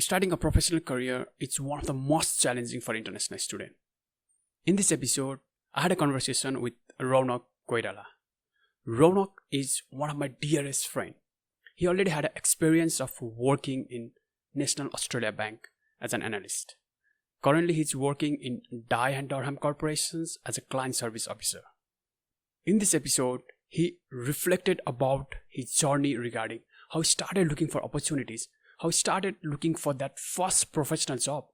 Starting a professional career is one of the most challenging for international students. In this episode, I had a conversation with Raunak Koirala. Raunak is one of my dearest friends. He already had an experience of working in National Australia Bank as an analyst. Currently, he's working in Durham corporations as a client service officer. In this episode, he reflected about his journey regarding how he started looking for opportunities, how he started looking for that first professional job.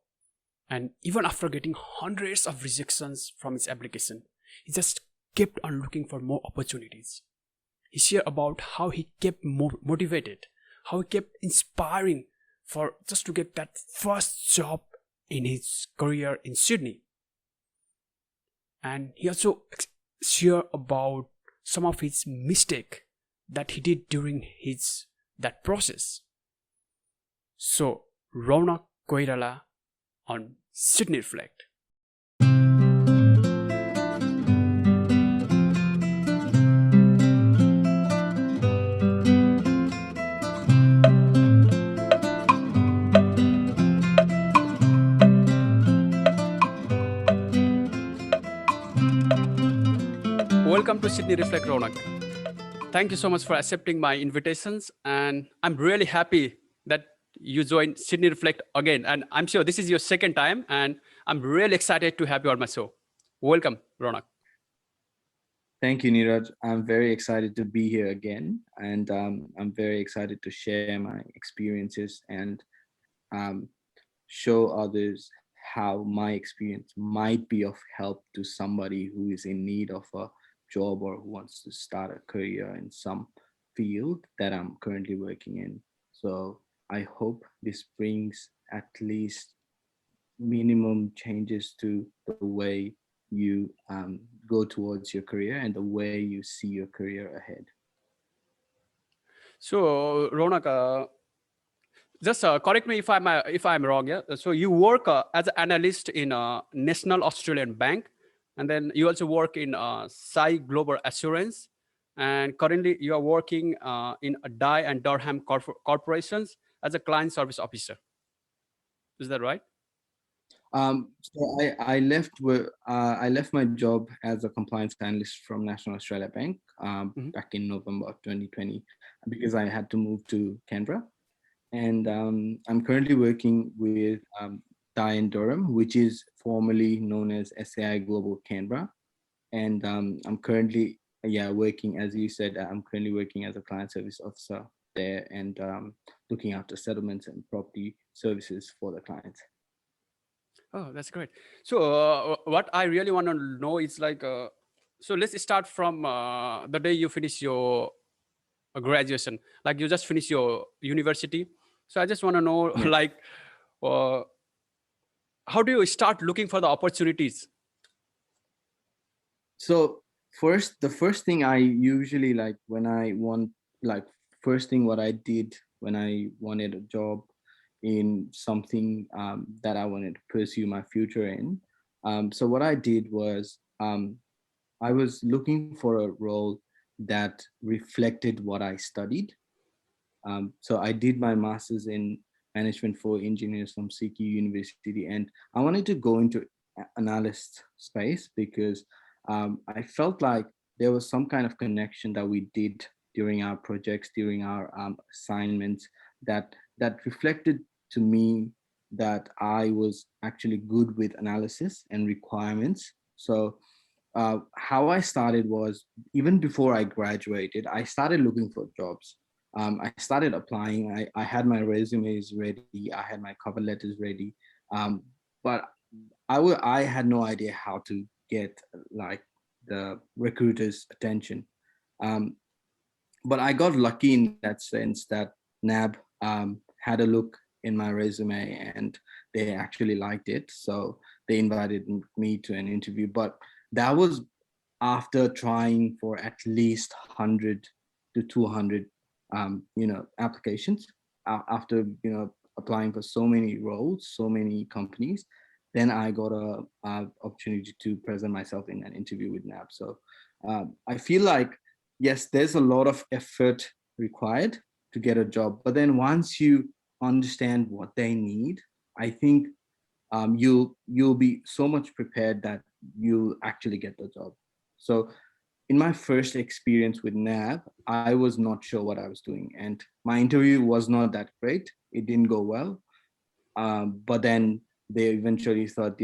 And even after getting hundreds of rejections from his application, he just kept on looking for more opportunities. He shared about how he kept motivated, how he kept inspiring for just to get that first job in his career in Sydney. And he also shared about some of his mistake that he did during that process. So, Raunak Koirala on Sydney Reflect. Welcome to Sydney Reflect, Raunak. Thank you so much for accepting my invitations, and I'm really happy that you joined Sydney Reflect again. And I'm sure this is your second time, and I'm really excited to have you on my show. Welcome, Raunak. Thank you, Neeraj. I'm very excited to be here again, and I'm very excited to share my experiences and show others how my experience might be of help to somebody who is in need of a job or who wants to start a career in some field that I'm currently working in. So I hope this brings at least minimum changes to the way you go towards your career and the way you see your career ahead. So, Raunak, just correct me if I'm wrong. Yeah. So you work as an analyst in a National Australian Bank, and then you also work in Sai Global Assurance, and currently you are working in Dye and Durham corporations as a client service officer. Is that right? So I left my job as a compliance analyst from National Australia Bank back in November of 2020 because I had to move to Canberra. And I'm currently working with Dye and Durham, which is formerly known as SAI Global Canberra. And I'm currently, working, as you said, I'm currently working as a client service officer there and looking after settlements and property services for the clients. Oh, that's great. So what I really want to know is like, so let's start from the day you finish your graduation, like you just finished your university. So I just want to know, like, how do you start looking for the opportunities? So the first thing I usually like when I want, like first thing what I did when I wanted a job in something that I wanted to pursue my future in. So what I did was I was looking for a role that reflected what I studied. So I did my master's in management for engineers from CQUniversity, and I wanted to go into analyst space because I felt like there was some kind of connection that we did during our projects, during our assignments that reflected to me that I was actually good with analysis and requirements. So how I started was even before I graduated, I started looking for jobs. I started applying. I had my resumes ready. I had my cover letters ready. But I had no idea how to get like the recruiter's attention. But I got lucky in that sense that NAB had a look in my resume and they actually liked it. So they invited me to an interview. But that was after trying for at least 100 to 200 applications. After applying for so many roles, so many companies, then I got a opportunity to present myself in an interview with NAB. So I feel like, yes, there's a lot of effort required to get a job, but then once you understand what they need, I think you'll be so much prepared that you'll actually get the job. So in my first experience with NAB, I was not sure what I was doing, and my interview was not that great. It didn't go well, but then they eventually thought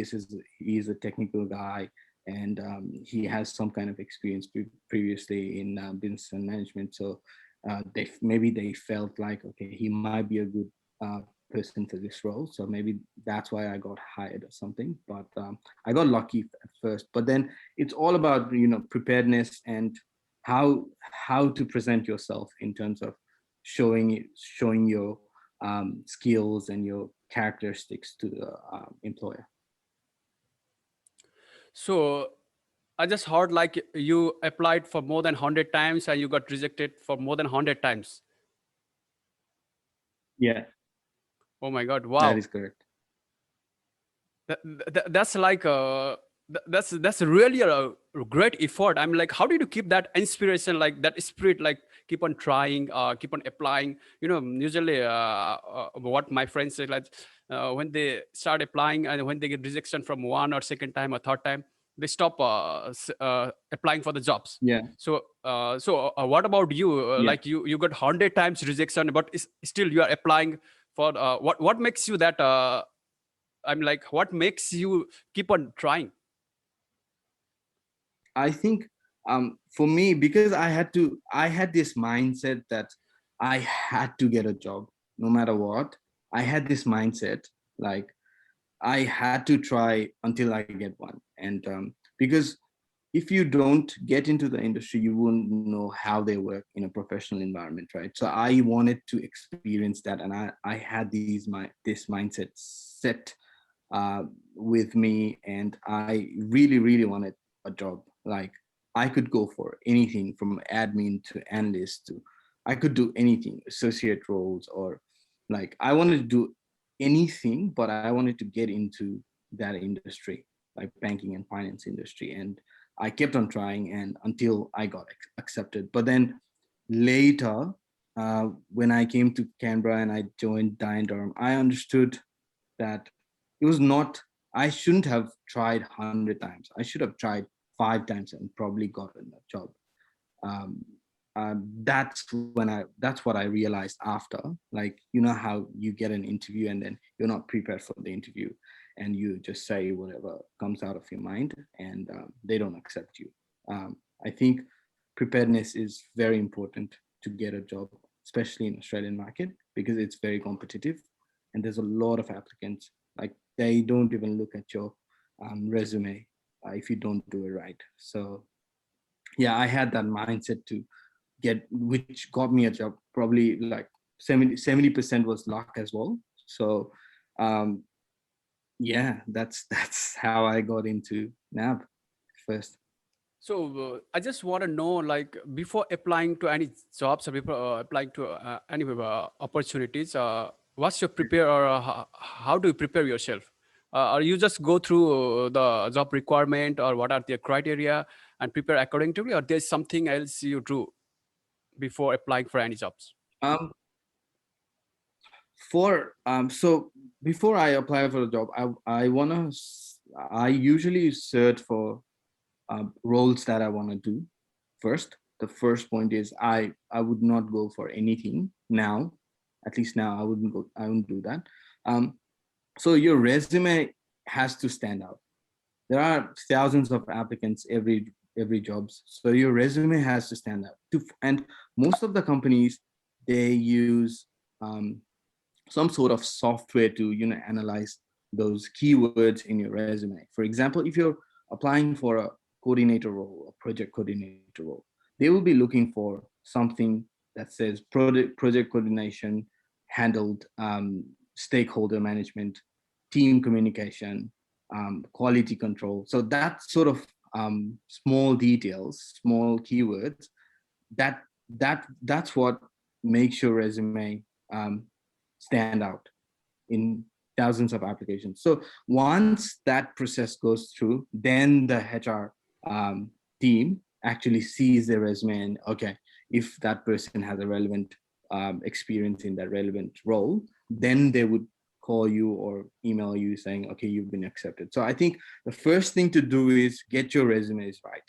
he's a technical guy, and he has some kind of experience previously in business and management. So maybe they felt like, okay, he might be a good uh, person for this role. So maybe that's why I got hired or something. But I got lucky at first. But then it's all about preparedness and how to present yourself in terms of showing your skills and your characteristics to the employer. So I just heard like you applied for more than 100 times and you got rejected for more than 100 times. Yeah, Oh my God! that Wow. is correct. That's like that's really a great effort. I'm like, how did you keep that inspiration, like that spirit, like keep on trying, keep on applying? Usually what my friends say, like when they start applying and when they get rejection from one or second time or third time, they stop applying for the jobs. Yeah, So what about you? yeah. Like you got 100 times rejection, but still you are applying for what makes you that I'm like, what makes you keep on trying? I think for me, because I had this mindset that I had to get a job no matter what. I had this mindset like I had to try until I get one, and because if you don't get into the industry, you won't know how they work in a professional environment, right? So I wanted to experience that, and I had this mindset set uh, with me, and I really wanted a job. Like I could go for anything from admin to analyst to I could do anything, associate roles, or like I wanted to do anything, but I wanted to get into that industry, like banking and finance industry. And I kept on trying and until I got accepted. But then later, when I came to Canberra and I joined Durham, I understood that it was not, I shouldn't have tried 100 times. I should have tried 5 times and probably gotten a job. Um, that's what I realized after, like, how you get an interview and then you're not prepared for the interview and you just say whatever comes out of your mind, and they don't accept you. I think preparedness is very important to get a job, especially in Australian market, because it's very competitive and there's a lot of applicants. Like they don't even look at your resume if you don't do it right. So yeah, I had that mindset to which got me a job. Probably like 70% was luck as well. So um, yeah, that's how I got into NAB first. So I just want to know, like, before applying to any jobs or before applying to any opportunities, what's your prepare or how do you prepare yourself? Or you just go through the job requirement or what are the criteria and prepare accordingly, or there's something else you do before applying for any jobs? Um, so before I apply for a job, I usually search for roles that I want to do first. The first point is I would not go for anything now. At least now I wouldn't do that. Um, so your resume has to stand out. There are thousands of applicants every jobs, so your resume has to stand out. And most of the companies, they use some sort of software to analyze those keywords in your resume. For example, if you're applying for a coordinator role, a project coordinator role, they will be looking for something that says project coordination, handled stakeholder management, team communication, quality control. So that sort of small details, small keywords, that's what makes your resume um, stand out in thousands of applications. So once that process goes through, then the HR team actually sees the resume and, okay, if that person has a relevant experience in that relevant role, then they would call you or email you saying, okay, you've been accepted. So I think the first thing to do is get your resumes right.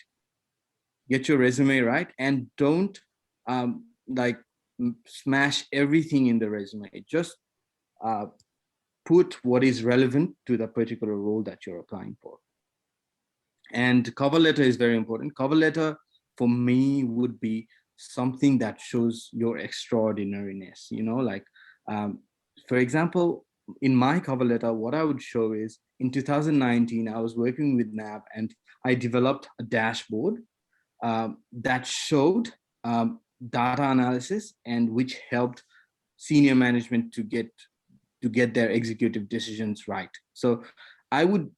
Get your resume right, and don't like smash everything in the resume. Just uh, put what is relevant to the particular role that you're applying for. And cover letter is very important. Cover letter for me would be something that shows your extraordinariness, you know, like for example, in my cover letter, what I would show is in 2019, I was working with NAB and I developed a dashboard that showed data analysis and which helped senior management to get their executive decisions right. So I would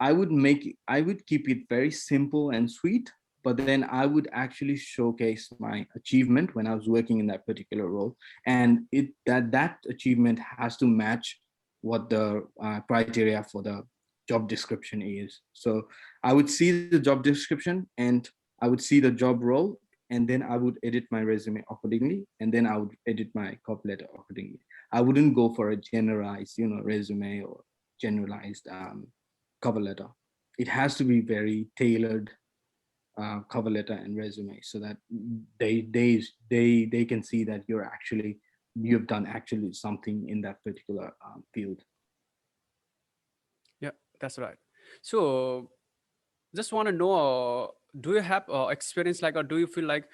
I would keep it very simple and sweet, but then I would actually showcase my achievement when I was working in that particular role, and that achievement has to match what the criteria for the job description is. So I would see the job description and I would see the job role, and then I would edit my resume accordingly, and then I would edit my cover letter accordingly. I wouldn't go for a generalized, resume or generalized cover letter. It has to be very tailored cover letter and resume so that they can see that you've done actually something in that particular field. Yeah, that's right. So just want to know, do you have experience like, or do you feel like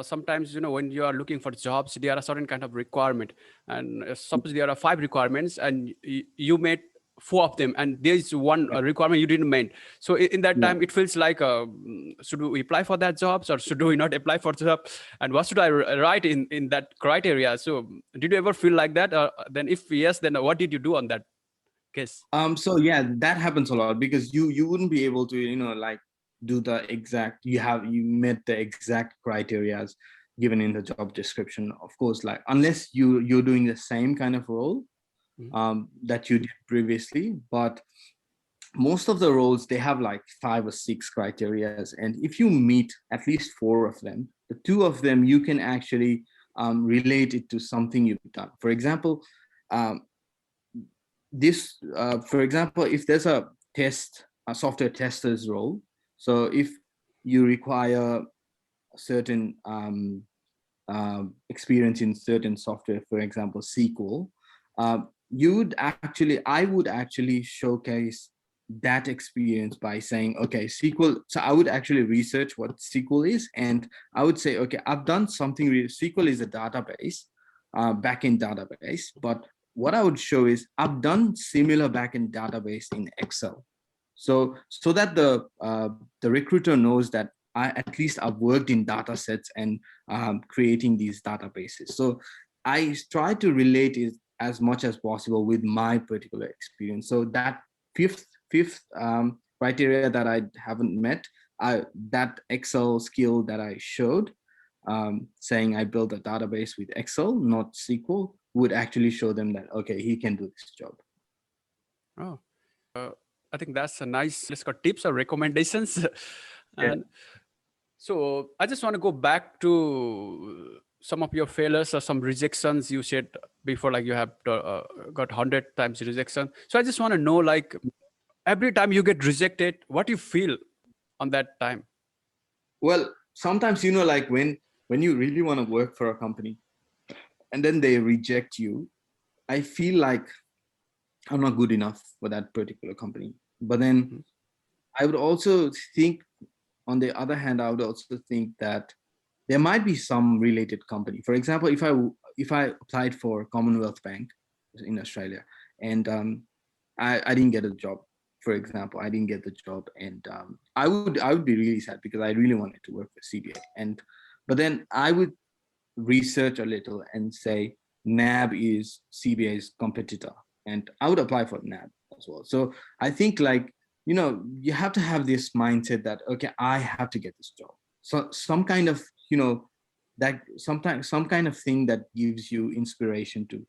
sometimes, when you are looking for jobs, there are certain kind of requirement, and suppose there are 5 requirements and you made 4 of them, and there is one requirement you didn't make. So in that Yeah. time, it feels like, should we apply for that jobs or should we not apply for the job? And what should I write in that criteria? So did you ever feel like that? Then if yes, then what did you do on that case? So yeah, that happens a lot because you wouldn't be able to, like do the exact, you met the exact criteria given in the job description. Of course, like unless you're doing the same kind of role that you did previously, but most of the roles, they have like 5 or 6 criterias, and if you meet at least 4 of them, the 2 of them you can actually relate it to something you've done. For example, for example, if there's a software tester's role, so if you require a certain experience in certain software, for example SQL, I would actually showcase that experience by saying, okay, SQL. So I would actually research what SQL is, and I would say, okay, I've done something. SQL is a database, backend database, but what I would show is I've done similar backend database in Excel, so that the recruiter knows that at least I've worked in data sets and creating these databases. So I try to relate it as much as possible with my particular experience. So that fifth criteria that I haven't met, that Excel skill that I showed, saying I built a database with Excel, not SQL, would actually show them that, okay, he can do this job. Oh, I think that's a nice list of tips or recommendations. And so I just want to go back to some of your failures or some rejections you said before, like you have got 100 times rejection. So I just want to know, like, every time you get rejected, what you feel on that time? Well, sometimes, like when you really want to work for a company and then they reject you, I feel like I'm not good enough for that particular company. But then I would also think, on the other hand, I would also think that there might be some related company. For example, if I applied for Commonwealth Bank in Australia and I didn't get a job, for example, I didn't get the job, and I would be really sad because I really wanted to work for CBA. But then I would research a little and say NAB is CBA's competitor, and I would apply for NAB as well. So I think, like, you have to have this mindset that, okay, I have to get this job. So some kind of, that sometimes some kind of thing that gives you inspiration to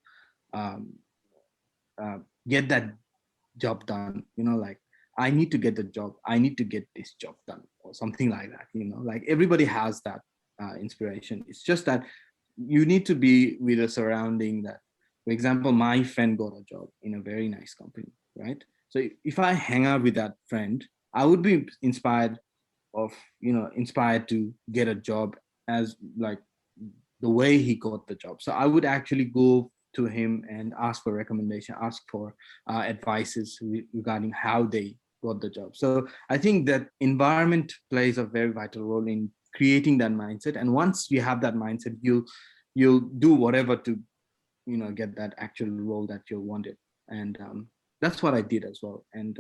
get that job done, like, I need to get the job, I need to get this job done, or something like that. Like, everybody has that inspiration. It's just that you need to be with a surrounding that For example, my friend got a job in a very nice company, right? So if I hang out with that friend, I would be inspired of, inspired to get a job as like the way he got the job. So I would actually go to him and ask for recommendation, ask for advices regarding how they got the job. So I think that environment plays a very vital role in creating that mindset. And once you have that mindset, you'll do whatever to get that actual role that you wanted. And that's what I did as well. And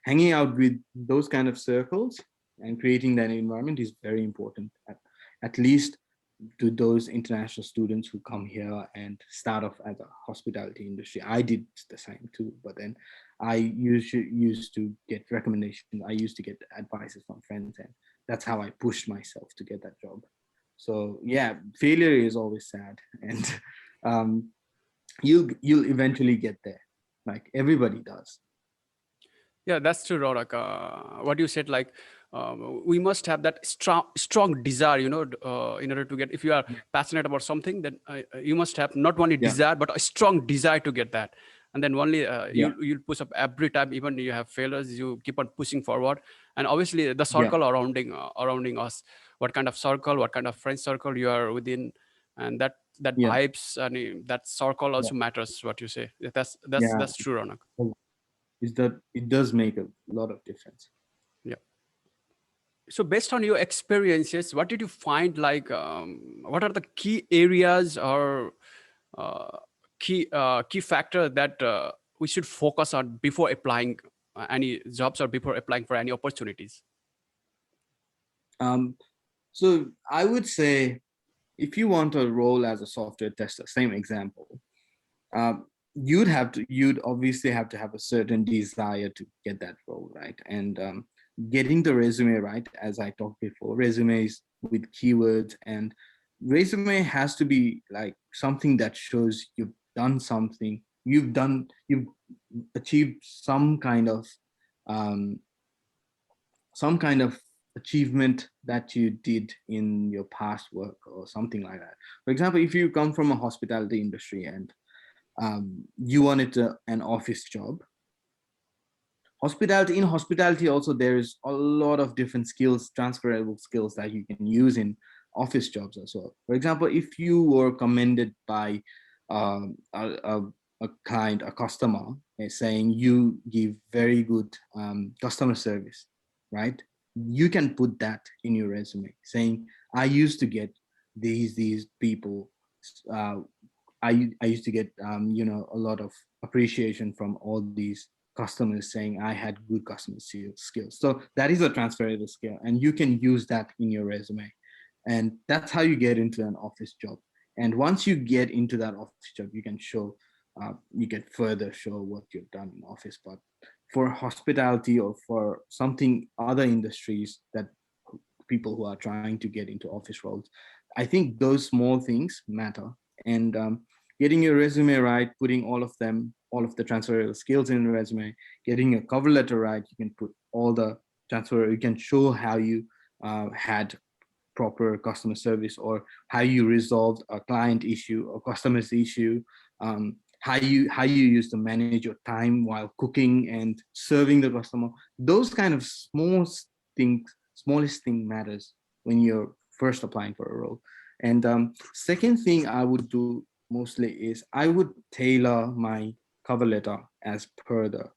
hanging out with those kind of circles and creating that environment is very important, at least to those international students who come here and start off as a hospitality industry. I did the same too, but then I used to get recommendations. I used to get advices from friends, and that's how I pushed myself to get that job. So yeah, failure is always sad, and um, you'll eventually get there, like everybody does. Yeah, that's true, Raunak. What you said, like we must have that strong desire, in order to get. If you are passionate about something, then you must have not only Yeah, desire but a strong desire to get that. And then only yeah, you'll push up every time, even you have failures, you keep on pushing forward. And obviously, the yeah, circle surrounding us, what kind of circle, what kind of friend circle you are within, and that yeah, vibes and that circle yeah, also matters. What you say, that's that's yeah. that's true, Raunak. Is that it does make a lot of difference. Yeah. So based on your experiences, what did you find, like what are the key areas or uh, key factor that we should focus on before applying any jobs or before applying for any opportunities? Um, so I would say if you want a role as a software tester, same example, you'd obviously have to have a certain desire to get that role, right? And getting the resume right, as I talked before, resumes with keywords, and resume has to be like something that shows you've done something, you've achieved um, some kind of achievement that you did in your past work or something like that. For example, if you come from a hospitality industry and you wanted an office job, hospitality also, there's a lot of different skills, transferable skills that you can use in office jobs as well. For example, if you were commended by a client, a customer, saying you give very good customer service, right? You can put that in your resume, saying I used to get these people, uh, I used to get a lot of appreciation from all these customers saying I had good customer skills. So that is a transferable skill, and you can use that in your resume. And that's how you get into an office job. And once you get into that office job, you can you can further show what you've done in office. But for hospitality or for something other industries that people who are trying to get into office roles, I think those small things matter. And getting your resume right, putting all of the transferable skills in the resume, getting a cover letter right, you can put all the transfer, you can show how you had proper customer service, or how you resolved a client issue or customer's issue, how you used to manage your time while cooking and serving the customer. Those kind of smallest thing matters when you're first applying for a role. And second thing I would do mostly is I would tailor my cover letter as per the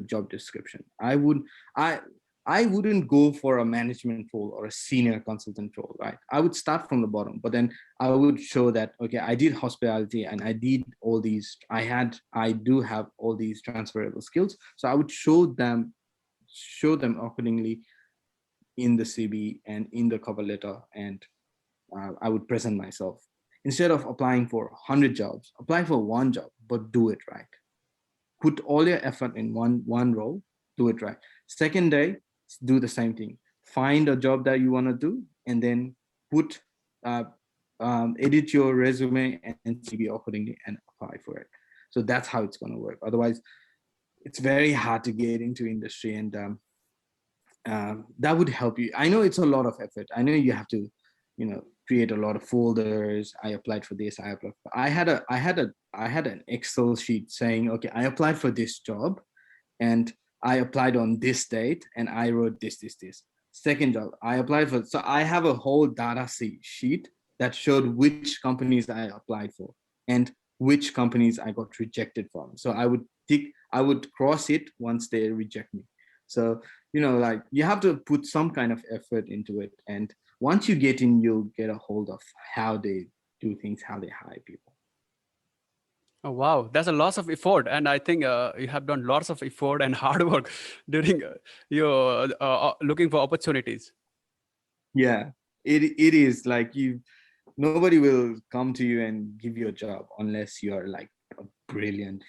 job description. I wouldn't go for a management role or a senior consultant role, right? I would start from the bottom, but then I would show that, okay, I did hospitality and I did all these, I do have all these transferable skills. So I would show them accordingly in the CV and in the cover letter, and I would present myself. Instead of applying for 100 jobs, apply for one job, but do it right. Put all your effort in one role, do it right. Second day, do the same thing. Find a job that you want to do, and then put uh, edit your resume and CV accordingly and apply for it. So that's how it's going to work. Otherwise, it's very hard to get into industry, and that would help you. I know it's a lot of effort. I know you have to, create a lot of folders. I applied for this. I had an Excel sheet saying, okay, I applied for this job, and I applied on this date, and I wrote this. Second job, I applied for. So I have a whole data sheet that showed which companies I applied for and which companies I got rejected from. So I would cross it once they reject me. So, like you have to put some kind of effort into it. And once you get in, you'll get a hold of how they do things, how they hire people. Oh, wow, that's a lot of effort, and I think you have done lots of effort and hard work during your looking for opportunities. Yeah, it is like nobody will come to you and give you a job unless you are like a brilliant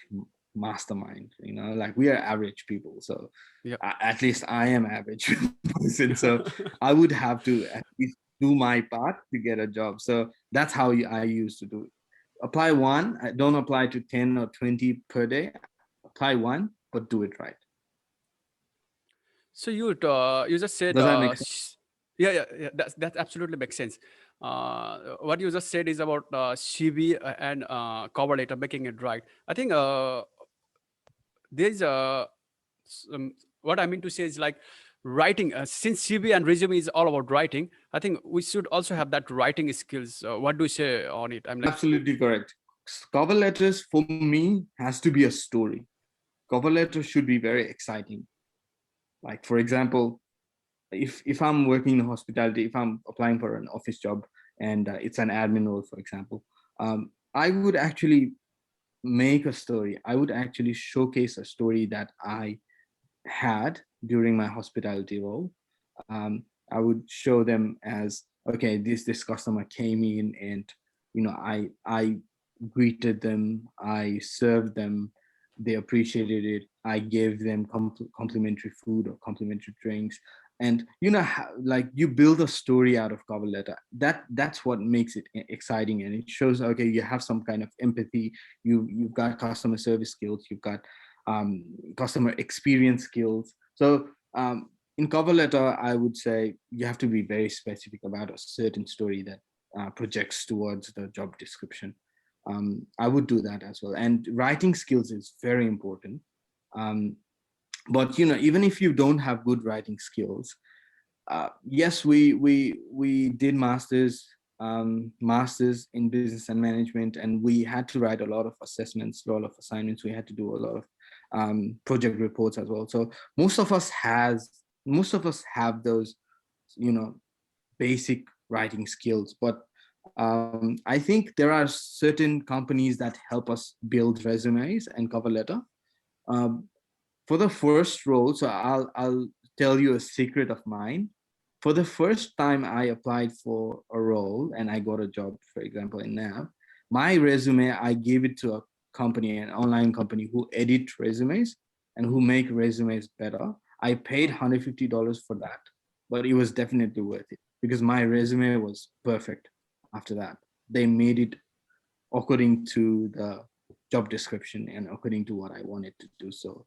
mastermind. Like we are average people, so Yeah. at least I am average person, so I would have to at least do my part to get a job. So that's how I used to do it. Apply one. I don't apply to 10 or 20 per day. Apply one, but do it right. So you just said Does that make sense? yeah, that absolutely makes sense. What you just said is about CV and cover letter making it right. I think there's what I mean to say is like writing. Since CV and resume is all about writing, I think we should also have that writing skills. What do you say on it? I'm like, Absolutely correct. Cover letters for me has to be a story. Cover letter should be very exciting. Like for example, if I'm working in hospitality, if I'm applying for an office job and it's an admin role, for example, I would actually make a story. I would actually showcase a story that I had during my hospitality role. um, I would show them as, okay, this customer came in, and I greeted them, I served them, they appreciated it, I gave them complimentary food or complimentary drinks. And how, like, you build a story out of cover letter. That's what makes it exciting, and it shows, okay, you have some kind of empathy, you've got customer service skills, you've got customer experience skills. So in cover letter, I would say you have to be very specific about a certain story that projects towards the job description. I would do that as well. And writing skills is very important. Um, but even if you don't have good writing skills, yes, we did masters in business and management, and we had to write a lot of assessments, a lot of assignments. We had to do a lot of project reports as well. So most of us have those, basic writing skills. But I think there are certain companies that help us build resumes and cover letter. Um, for the first role, so I'll tell you a secret of mine. For the first time I applied for a role and I got a job, for example, in NAB, my resume, I gave it to a company, an online company who edit resumes and who make resumes better. I paid $150 for that, but it was definitely worth it because my resume was perfect after that. They made it according to the job description and according to what I wanted to do. So,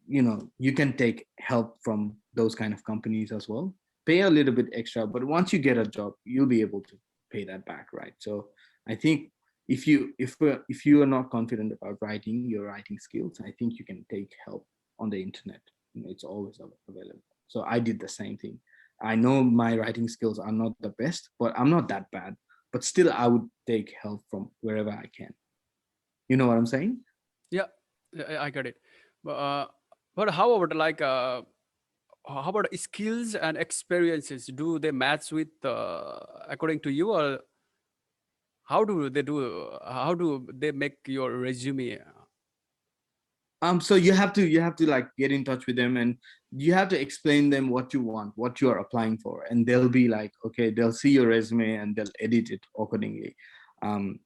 you can take help from those kind of companies as well. Pay a little bit extra, but once you get a job, you'll be able to pay that back, right? So, I think if you are not confident about writing your writing skills, I think you can take help on the internet. It's always available. So I did the same thing. I know my writing skills are not the best, but I'm not that bad. But still, I would take help from wherever I can. You know what I'm saying? yeah, I get it. But how about like how about skills and experiences? Do they match with according to you, or how do they make your resume? So you have to like get in touch with them, and you have to explain them what you want, what you are applying for, and they'll be like, okay, they'll see your resume and they'll edit it accordingly. Um,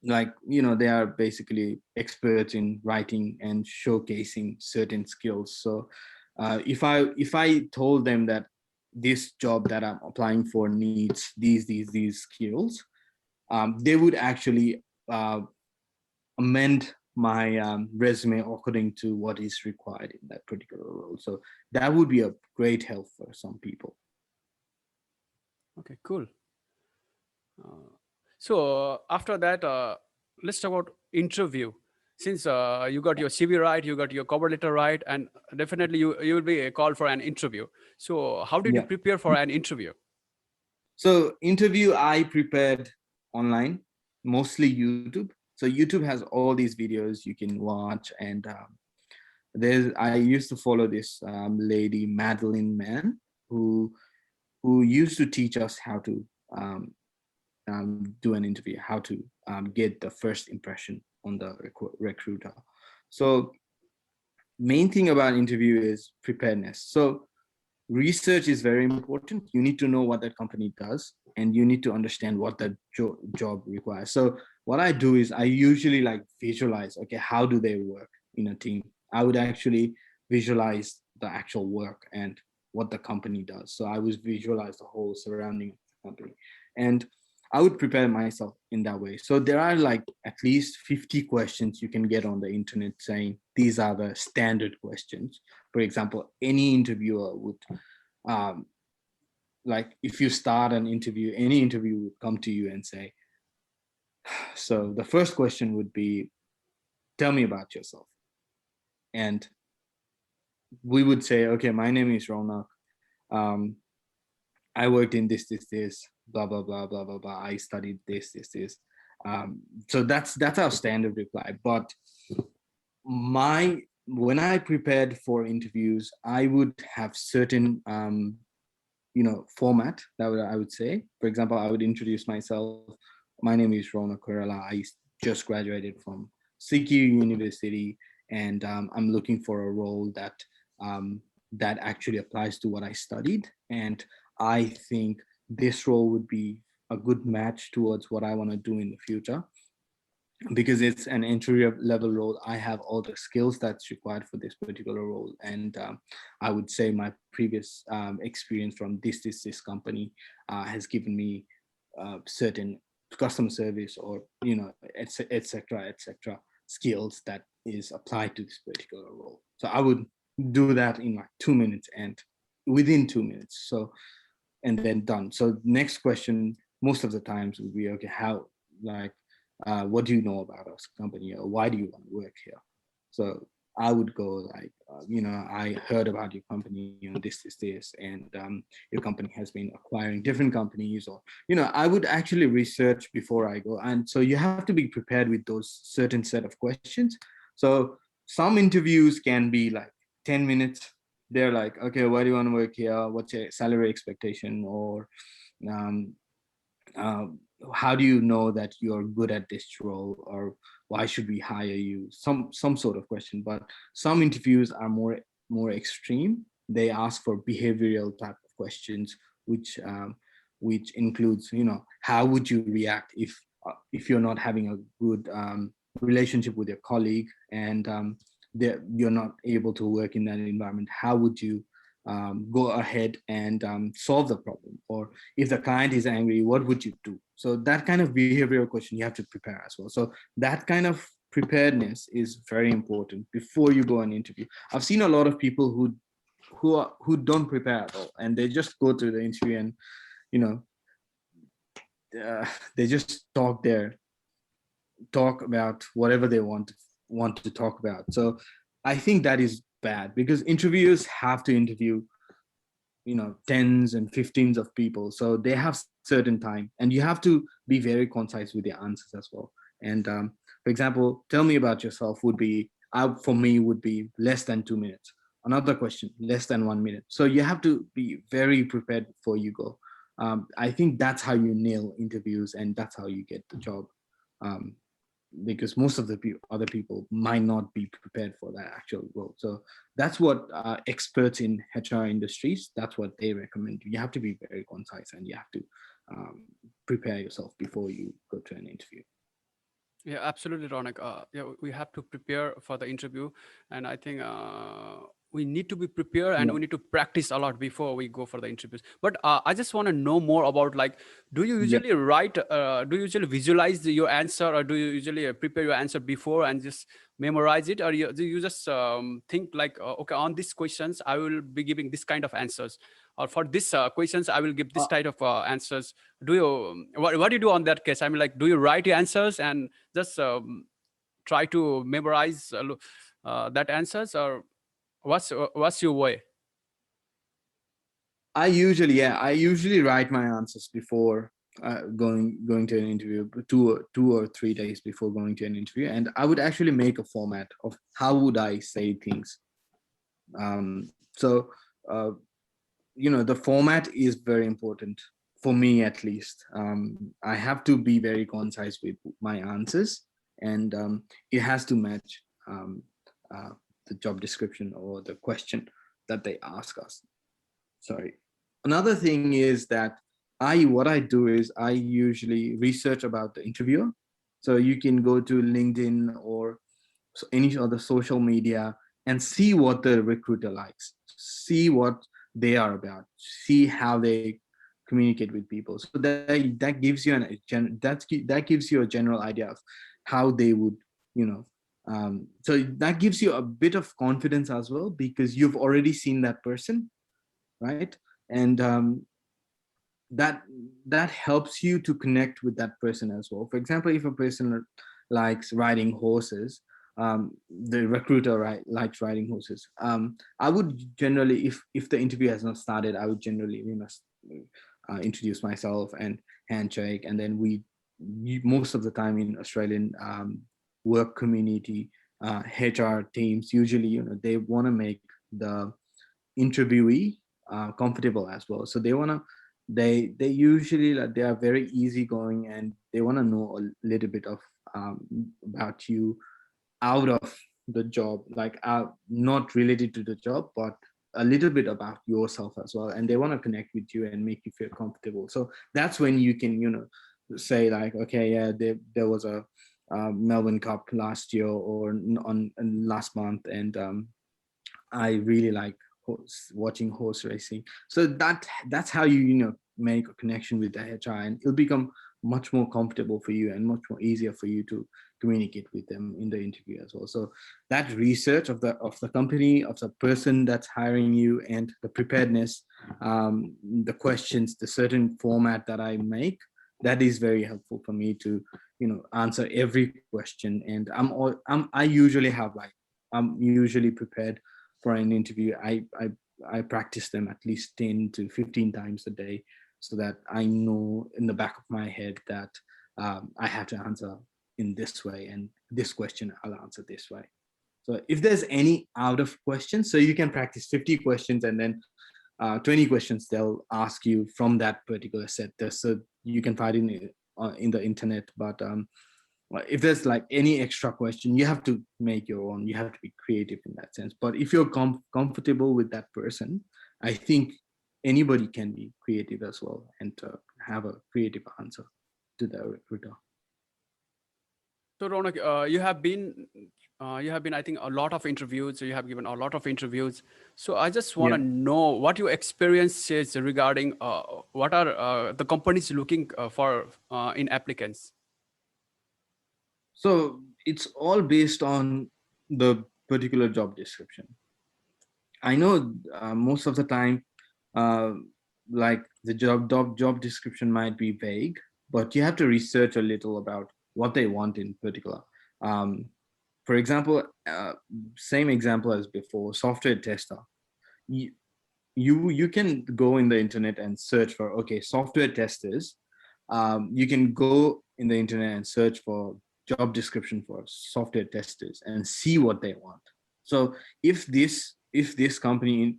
like, they are basically experts in writing and showcasing certain skills. So if I told them that this job that I'm applying for needs these skills, they would actually amend my resume according to what is required in that particular role. So that would be a great help for some people. Okay, cool. So after that, let's talk about interview. Since you got your CV right, you got your cover letter right, and definitely you will be called for an interview. So how did you Yeah. prepare for an interview? So interview I prepared online, mostly YouTube. So YouTube has all these videos you can watch, and I used to follow this lady Madeline Mann, who used to teach us how to um, do an interview, how to get the first impression on the recruiter. So main thing about interview is preparedness. So research is very important. You need to know what that company does, and you need to understand what that job requires. So what I do is I usually like visualize, okay, how do they work in a team? I would actually visualize the actual work and what the company does. So I would visualize the whole surrounding of the company, and I would prepare myself in that way. So there are like at least 50 questions you can get on the internet saying these are the standard questions. For example, any interviewer would, um, like if you start an interview, any interview would come to you and say, so the first question would be, tell me about yourself. And we would say, okay, my name is Raunak. Um, I worked in this, blah, blah, blah, blah, blah, blah. I studied this. So that's our standard reply. But when I prepared for interviews, I would have certain format that I would say. For example, I would introduce myself. My name is Raunak Koirala. I just graduated from CQUniversity, and I'm looking for a role that actually applies to what I studied. And I think this role would be a good match towards what I want to do in the future, because it's an entry level role. I have all the skills that's required for this particular role, and I would say my previous experience from this company has given me certain customer service, or etc skills that is applied to this particular role. So I would do that in like 2 minutes, and within 2 minutes. So, and then done. So next question most of the times would be, okay, how, like, what do you know about us company, or why do you want to work here? So I would go like, I heard about your company, this, and your company has been acquiring different companies, or, I would actually research before I go. And so you have to be prepared with those certain set of questions. So some interviews can be like 10 minutes. They're like, okay, why do you want to work here? What's your salary expectation? Or um, uh, how do you know that you're good at this role, or why should we hire you? Some sort of question. But some interviews are more extreme. They ask for behavioral type of questions, which includes, how would you react if you're not having a good relationship with your colleague, and you're not able to work in that environment? How would you go ahead and solve the problem? Or if the client is angry, what would you do? So that kind of behavioral question you have to prepare as well. So that kind of preparedness is very important before you go on interview. I've seen a lot of people who don't prepare at all, and they just go to the interview, and you know they just talk about whatever they want to talk about. So I think that is bad, because interviewers have to interview tens and 15s of people, so they have certain time, and you have to be very concise with your answers as well. And for example, tell me about yourself would be, for me, would be less than 2 minutes. Another question, less than 1 minute. So you have to be very prepared before you go. I think that's how you nail interviews, and that's how you get the job. um, because most of the other people might not be prepared for that actual role. So that's what experts in HR industries, that's what they recommend. You have to be very concise, and you have to prepare yourself before you go to an interview. Yeah, absolutely, Ronak. Yeah, we have to prepare for the interview, and I think we need to be prepared, and Yeah. we need to practice a lot before we go for the interviews. But I just want to know more about, like, do you Yeah. usually write? Do you usually visualize your answer, or do you usually prepare your answer before and just memorize it, or do you just think like, okay, on these questions I will be giving this kind of answers? or for this questions, I will give this type of answers. Do you what do you do on that case? I mean, like, do you write your answers and just try to memorize that answers, or what's your way? I usually write my answers before going to an interview, 2 or 3 days before going to an interview, and I would actually make a format of how would I say things. So the format is very important for me, at least. I have to be very concise with my answers, and it has to match the job description or the question that they ask us. Sorry. Another thing is that what I do is I usually research about the interviewer. So you can go to LinkedIn or any other social media and see what the recruiter likes, see what they are about, see how they communicate with people. So that gives you that gives you a general idea of how they would, so that gives you a bit of confidence as well, because you've already seen that person, right? And that helps you to connect with that person as well. For example, if a person likes riding horses, the recruiter likes riding horses. I would generally, if the interview has not started, I would generally introduce myself and handshake, and then most of the time in Australian work community, HR teams usually, they want to make the interviewee comfortable as well. So they usually, like, they are very easygoing, and they want to know a little bit of about you out of the job, like not related to the job, but a little bit about yourself as well, and they want to connect with you and make you feel comfortable. So that's when you can say, like, okay, yeah, there was a Melbourne Cup last year or on last month, and I really like watching horse racing. So that's how you make a connection with the HR, and it'll become much more comfortable for you and much more easier for you to communicate with them in the interview as well. So that research of the company, of the person that's hiring you, and the preparedness, the questions, the certain format that I make, that is very helpful for me to answer every question. And I usually have, like, I'm usually prepared for an interview. I practice them at least 10 to 15 times a day, so that I know in the back of my head that I have to answer in this way, and this question I'll answer this way. So if there's any out of questions, so you can practice 50 questions, and then 20 questions they'll ask you from that particular set. So you can find it in the internet, but if there's like any extra question, you have to make your own. You have to be creative in that sense. But if you're comfortable with that person, I think anybody can be creative as well, and have a creative answer to the recruiter. So Raunak, you have been, I think, a lot of interviews. So you have given a lot of interviews. So I just want to know what your experience is regarding what are the companies looking for in applicants. So it's all based on the particular job description. I know most of the time, like, the job description might be vague, but you have to research a little about what they want in particular. For example, same example as before, software tester. You can go in the internet and search for, okay, software testers. You can go in the internet and search for job description for software testers and see what they want. So if this company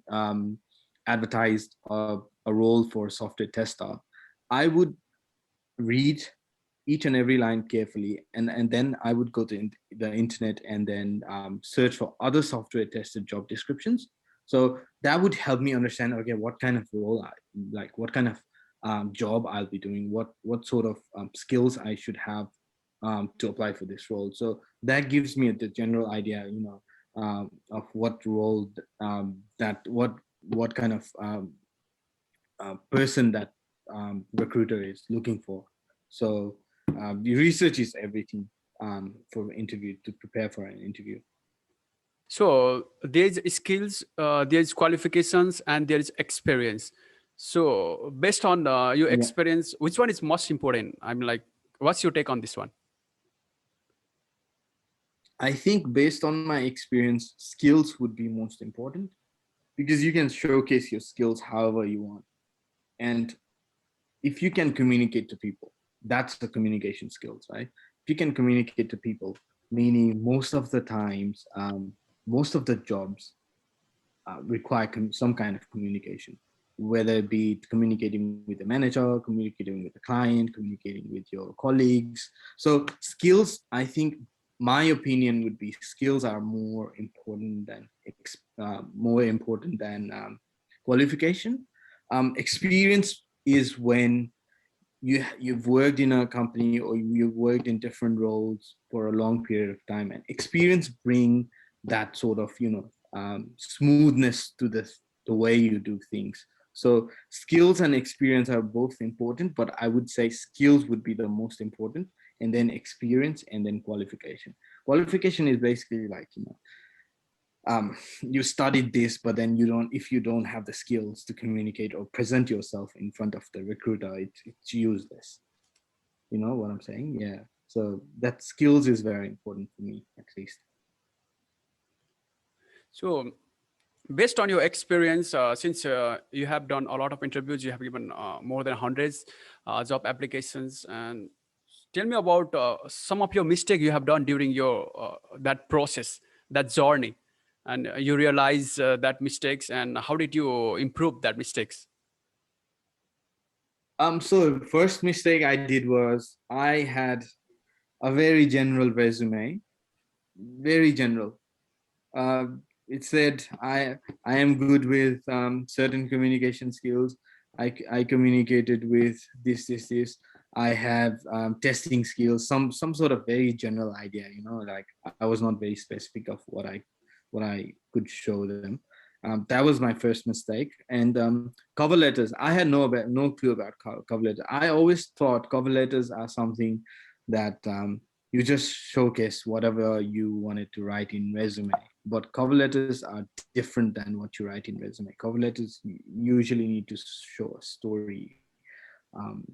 advertised a role for software tester, I would read each and every line carefully, and then I would go to the internet and then search for other software tested job descriptions. So that would help me understand, okay, what kind of role what kind of job I'll be doing, what sort of skills I should have to apply for this role. So that gives me the general idea, of what role what kind of person that recruiter is looking for. So the research is everything for interview, to prepare for an interview. So there's skills, there's qualifications, and there is experience. So based on your Yeah. experience, which one is most important? I'm like, what's your take on this one? I think based on my experience, skills would be most important because you can showcase your skills however you want. And if you can communicate to people, that's the communication skills, right? If you can communicate to people, meaning most of the times, most of the jobs require some kind of communication, whether it be communicating with the manager, communicating with the client, communicating with your colleagues. So skills, I think my opinion would be skills are more important than qualification. Experience is when you've worked in a company or you've worked in different roles for a long period of time, and experience bring that sort of smoothness to the way you do things. So skills and experience are both important, but I would say skills would be the most important, and then experience, and then qualification. Qualification is basically like, you studied this, but then if you don't have the skills to communicate or present yourself in front of the recruiter, it's useless. You know what I'm saying? Yeah. So that skills is very important for me, at least. So based on your experience, since you have done a lot of interviews, you have given more than hundreds job applications, and tell me about some of your mistake you have done during your that process, that journey, and you realize that mistakes, and how did you improve that mistakes? So first mistake I did was I had a very general resume, very general. Uh, it said I am good with certain communication skills. I communicated with this. I have testing skills, some sort of very general idea. Like I was not very specific of what I could show them. That was my first mistake. And cover letters, I had no clue about cover letters. I always thought cover letters are something that you just showcase whatever you wanted to write in resume. But cover letters are different than what you write in resume. Cover letters usually need to show a story, um,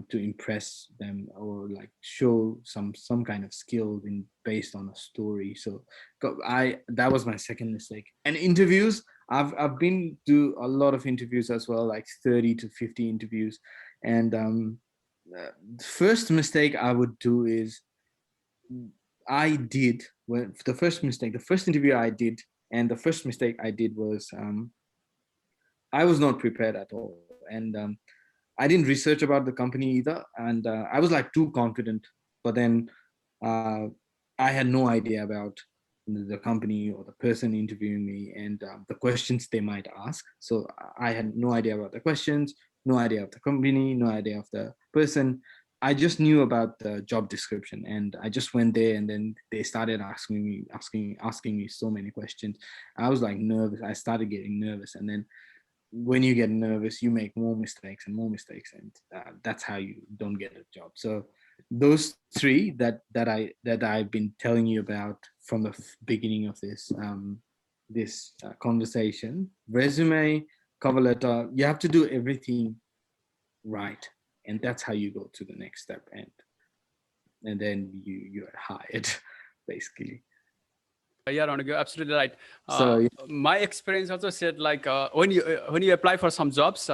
to impress them, or like show some kind of skill based on a story. So that was my second mistake. And interviews, I've been to a lot of interviews as well, like 30 to 50 interviews. And the first mistake I would do is the first interview I did, and the first mistake I did was I was not prepared at all. And I didn't research about the company either. And I was like too confident, but then uh, I had no idea about the company or the person interviewing me, and the questions they might ask. So I had no idea about the questions, no idea of the company, no idea of the person. I just knew about the job description, and I just went there, and then they started asking me so many questions. I was like nervous. I started getting nervous, and then when you get nervous, you make more mistakes and more mistakes, and that's how you don't get a job. So those three that I've been telling you about from the beginning of this conversation: resume, cover letter. You have to do everything right, and that's how you go to the next step, and then you're hired, basically. Yeah, Raunak, you're absolutely right. So My experience also said like when you apply for some jobs,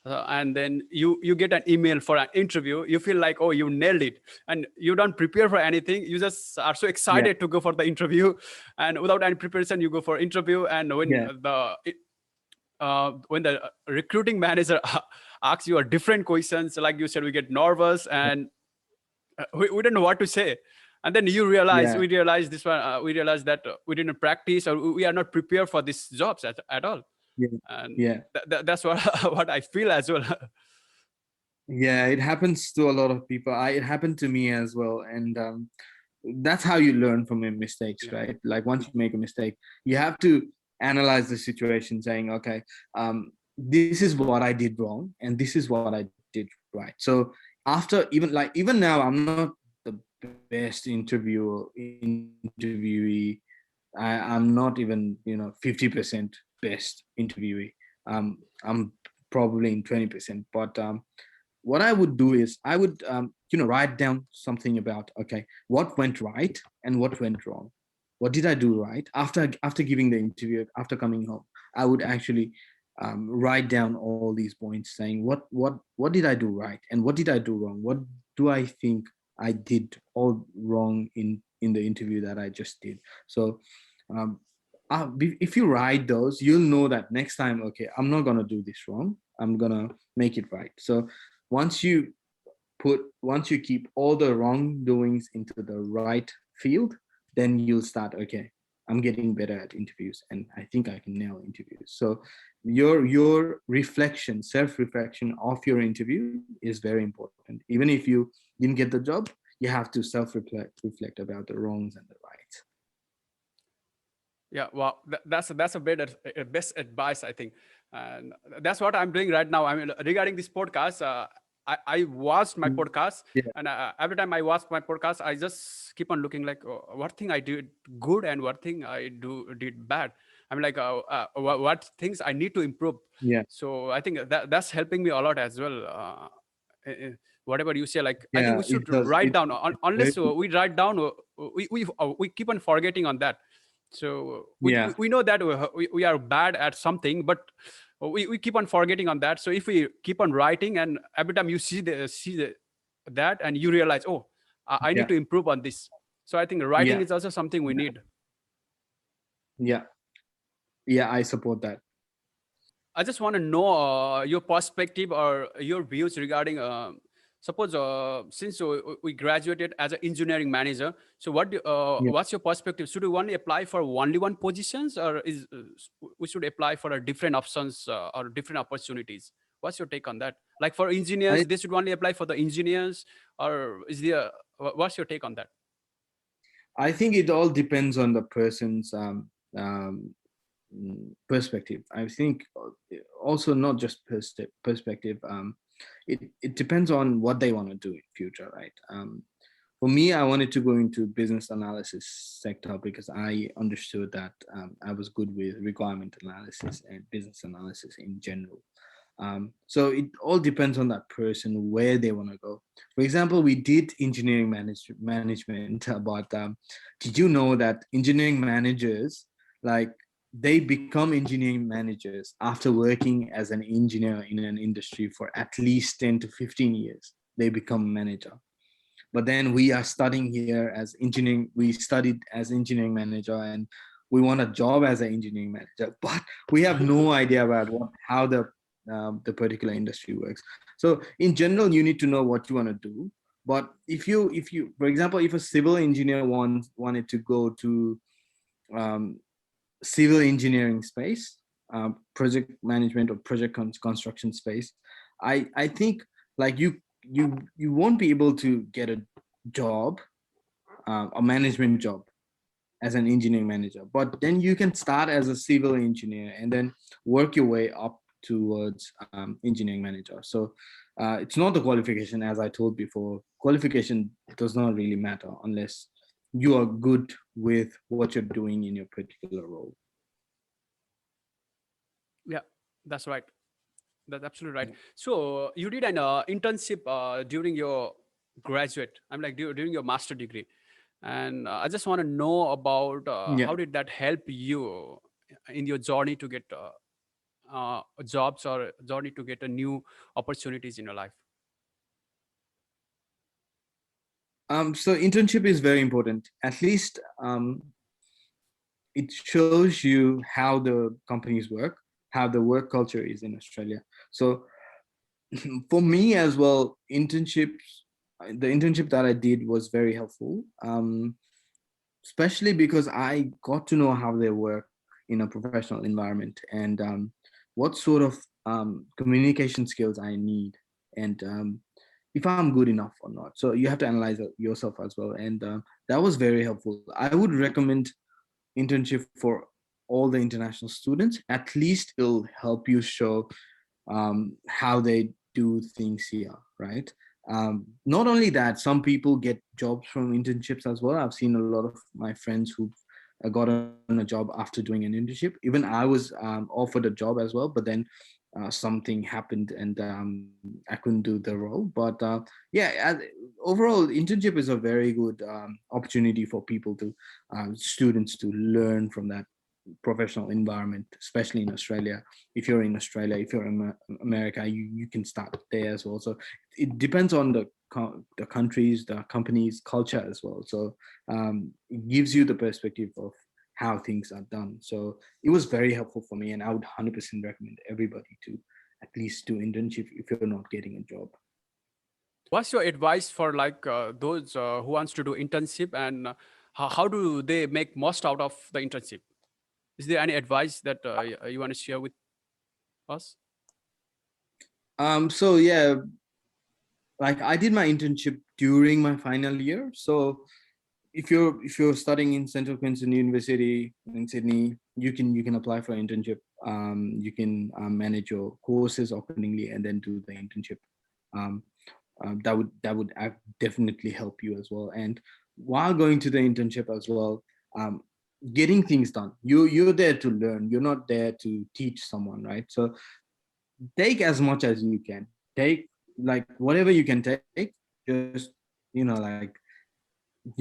and then you get an email for an interview, you feel like, oh, you nailed it, and you don't prepare for anything. You just are so yeah, excited to go for the interview, and without any preparation, you go for interview. And yeah, when the recruiting manager asks you a different questions, like you said, we get nervous, and we don't know what to say. And then yeah, we realize that we didn't practice, or we are not prepared for these jobs at all. yeah, And yeah. that's what what I feel as well. Yeah, it happens to a lot of people. It happened to me as well. And that's how you learn from your mistakes, Yeah. right? Like once you make a mistake, you have to analyze the situation, saying, okay, this is what I did wrong, and this is what I did right. So after, even now, I'm not the best interviewee I'm not even 50% best interviewee. I'm probably in 20%. But what I would do is I would write down something about, okay, what went right and what went wrong. What did I do right after giving the interview, after coming home? I would actually write down all these points, saying what did I do right and what did I do wrong. What do I think I did all wrong in the interview that I just did. So um, if you write those, you'll know that next time, okay, I'm not gonna do this wrong. I'm gonna make it right. So once you keep all the wrongdoings into the right field, then you'll start, okay, I'm getting better at interviews and I think I can nail interviews. So your reflection, self-reflection of your interview is very important. Even if you didn't get the job, you have to reflect about the wrongs and the rights. Yeah, well, that's a better best advice, I think, and that's what I'm doing right now. I mean, regarding this podcast, I watched my podcast, Yeah, and every time I watch my podcast, I just keep on looking like what thing I did good and what thing I did bad. I'm like, what things I need to improve. yeah, So I think that's helping me a lot as well. Whatever you say, like I think yeah. we should It does. write It down. very, Unless we write down, we keep on forgetting on that. So yeah, we know that we are bad at something, but we keep on forgetting on that. So if we keep on writing, and every time you see that, and you realize, oh, I need yeah, to improve on this. So I think writing yeah, is also something we need. yeah, yeah. I support that. I just want to know your perspective or your views regarding. Suppose since we graduated as an engineering manager, so Yeah. what's your perspective? Should we only apply for only one positions, or is we should apply for a different options or different opportunities? What's your take on that? Like for I engineers, they should only apply for the engineers, or is there? What's your take on that? I think it all depends on the person's perspective. I think also not just perspective. It depends on what they want to do in future, right? For me, I wanted to go into business analysis sector because I understood that I was good with requirement analysis and business analysis in general. So it all depends on that person where they want to go. For example, we did engineering management, but did you know that engineering managers, like, they become engineering managers after working as an engineer in an industry for at least 10 to 15 years? They become manager. But then we are studying here as engineering. We studied as engineering manager and we want a job as an engineering manager, but we have no idea about how the particular industry works. So in general, you need to know what you want to do. But if you, for example, if a civil engineer wanted to go to um, civil engineering space, project management or project construction space, I think, like, you won't be able to get a job, a management job as an engineering manager. But then you can start as a civil engineer and then work your way up towards engineering manager. So it's not the qualification, as I told before. Qualification does not really matter unless you are good with what you're doing in your particular role. Yeah, that's right. That's absolutely right. Yeah. So you did an internship during your graduate. I'm like during your master degree, and I just want to know about Yeah. how did that help you in your journey to get jobs or journey to get a new opportunities in your life. So internship is very important. At least it shows you how the companies work, how the work culture is in Australia. So for me as well, the internship that I did was very helpful, especially because I got to know how they work in a professional environment and what sort of communication skills I need, and if I'm good enough or not. So you have to analyze it yourself as well. And that was very helpful. I would recommend internship for all the international students. At least it'll help you show how they do things here, right? Not only that, some people get jobs from internships as well. I've seen a lot of my friends who got on a job after doing an internship. Even I was offered a job as well, but then something happened and I couldn't do the role. But overall, internship is a very good opportunity for people to students to learn from that professional environment, especially in Australia. If you're in Australia, if you're in America, you can start there as well. So it depends on the countries, the companies, culture as well. So it gives you the perspective of how things are done. So it was very helpful for me, and I would 100% recommend everybody to at least do internship if you're not getting a job. What's your advice for like those who wants to do internship, and how do they make most out of the internship? Is there any advice that you want to share with us? So yeah, like I did my internship during my final year. So if you're studying in Central Queensland University in Sydney, you can apply for an internship. You can manage your courses accordingly and then do the internship. Um, that would definitely help you as well. And while going to the internship as well, um, getting things done. You're there to learn. You're not there to teach someone, right? So take as much as you can. Take like whatever you can take. Just like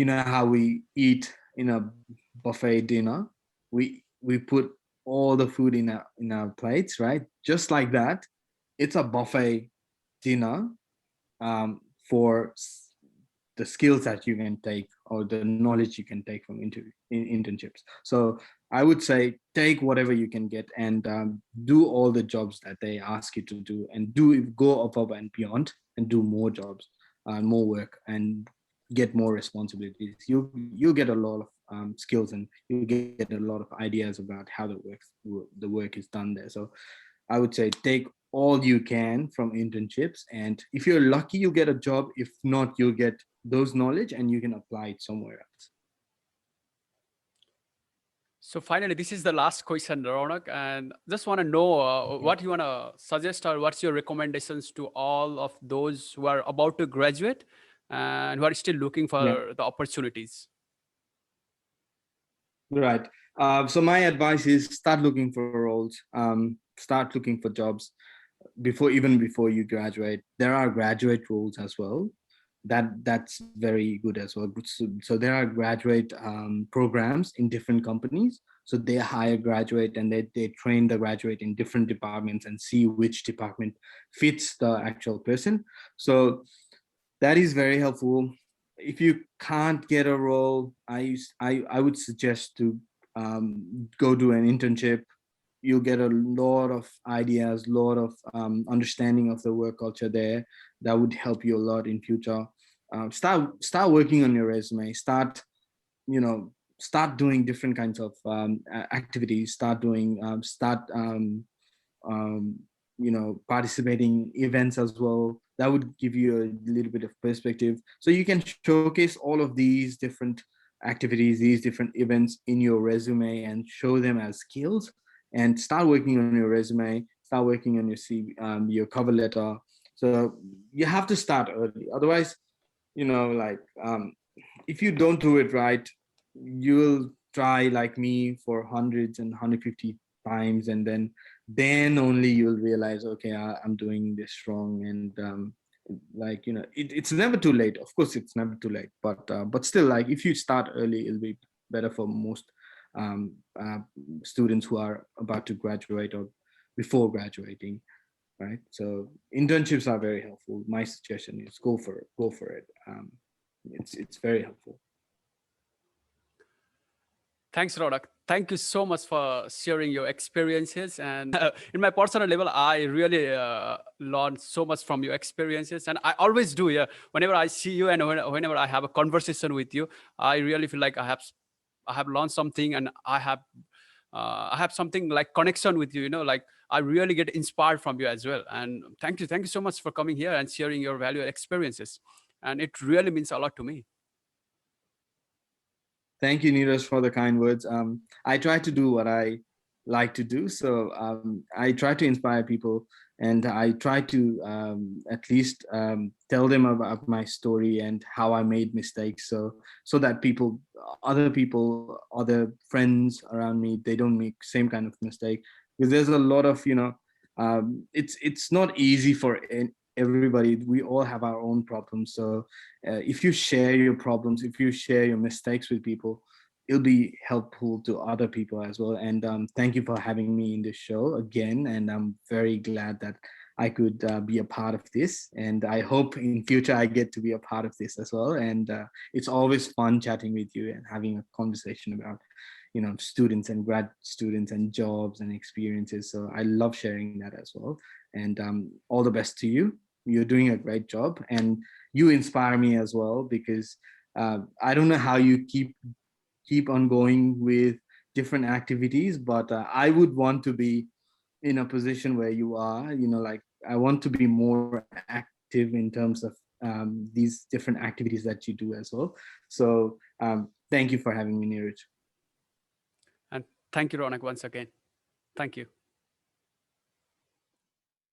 how we eat in a buffet dinner. We put all the food in our plates, right? Just like that. It's a buffet dinner um, for the skills that you can take or the knowledge you can take from internships. So I would say take whatever you can get and do all the jobs that they ask you to do, and go above and beyond and do more jobs, more work, and get more responsibilities. You'll get a lot of skills, and you get a lot of ideas about how the work is done there. So I would say take all you can from internships, and if you're lucky, you get a job. If not, you'll get those knowledge and you can apply it somewhere else. So finally, this is the last question, Raunak, and just want to know what you want to suggest or what's your recommendations to all of those who are about to graduate and who are still looking Yeah, for the opportunities. right. So my advice is start looking for roles, start looking for jobs before you graduate. There are graduate roles as well. That's very good as well. So there are graduate programs in different companies. So they hire graduate and they train the graduate in different departments and see which department fits the actual person. So that is very helpful. If you can't get a role, I would suggest to go do an internship. You'll get a lot of ideas, a lot of understanding of the work culture there. That would help you a lot in future. Start working on your resume. Start doing different kinds of activities. Participating in events as well. That would give you a little bit of perspective. So you can showcase all of these different activities, these different events in your resume and show them as skills, and start working on your resume, start working on your CV, your cover letter. So you have to start early. Otherwise, like if you don't do it right, you'll try like me for hundreds and 150 times, and then only you'll realize, okay, I'm doing this wrong. And it's never too late. Of course it's never too late, but still, like if you start early, it'll be better for most um, uh, students who are about to graduate or before graduating, right? So internships are very helpful. My suggestion is go for it. It's very helpful. Thanks, Rodak. Thank you so much for sharing your experiences. And in my personal level, I really learned so much from your experiences. And I always do, yeah. Whenever I see you and whenever I have a conversation with you, I really feel like I have learned something, and I have something like connection with you. Like I really get inspired from you as well. And thank you so much for coming here and sharing your valuable experiences. And it really means a lot to me. Thank you, Neeraj, for the kind words. I try to do what I like to do. So I try to inspire people, and I try to at least tell them about my story and how I made mistakes, so that other friends around me, they don't make same kind of mistake. Because there's a lot of, it's not easy for everybody. We all have our own problems. So if you share your problems, if you share your mistakes with people, it'll be helpful to other people as well. And thank you for having me in this show again. And I'm very glad that I could be a part of this. And I hope in future I get to be a part of this as well. And it's always fun chatting with you and having a conversation about, students and grad students and jobs and experiences. So I love sharing that as well. And all the best to you. You're doing a great job, and you inspire me as well, because I don't know how you keep on going with different activities, but I would want to be in a position where you are. Like, I want to be more active in terms of these different activities that you do as well. So thank you for having me, Neeraj. And thank you, Raunak, once again. Thank you.